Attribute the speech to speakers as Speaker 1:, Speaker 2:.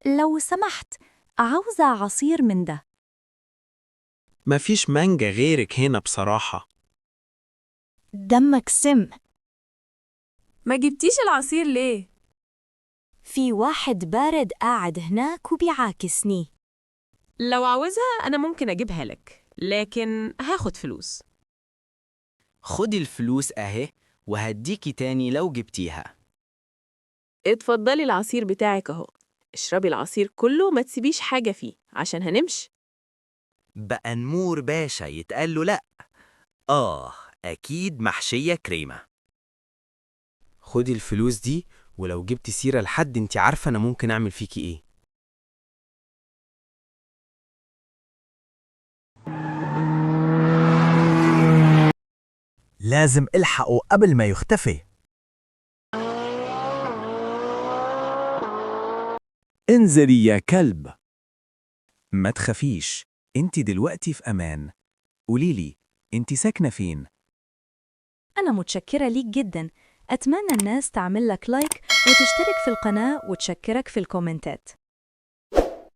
Speaker 1: لو سمحت، عاوزة عصير من ده.
Speaker 2: مفيش مانجا غيرك هنا بصراحة.
Speaker 1: دمك سم.
Speaker 3: ما جبتيش العصير ليه؟
Speaker 1: في واحد بارد قاعد هناك وبيعاكسني.
Speaker 3: لو عاوزها أنا ممكن أجيبها لك، لكن هاخد فلوس.
Speaker 4: خدي الفلوس أهي، وهديكي تاني لو جبتيها.
Speaker 3: اتفضلي العصير بتاعك أهو. اشربي العصير كله، ما تسيبيش حاجة فيه عشان هنمشي.
Speaker 5: بقى نمور باشا يتقال له لأ؟ أكيد محشية كريمة.
Speaker 2: خدي الفلوس دي، ولو جبت سيرة لحد انت عارفة انا ممكن اعمل فيكي ايه.
Speaker 6: لازم الحقه قبل ما يختفي.
Speaker 7: انزلي يا كلب. ما تخافيش، انت دلوقتي في امان. قوليلي، انت ساكنة فين؟
Speaker 1: أنا متشكرة ليك جدا. أتمنى الناس تعمل لك لايك وتشترك في القناة وتشكرك في الكومنتات.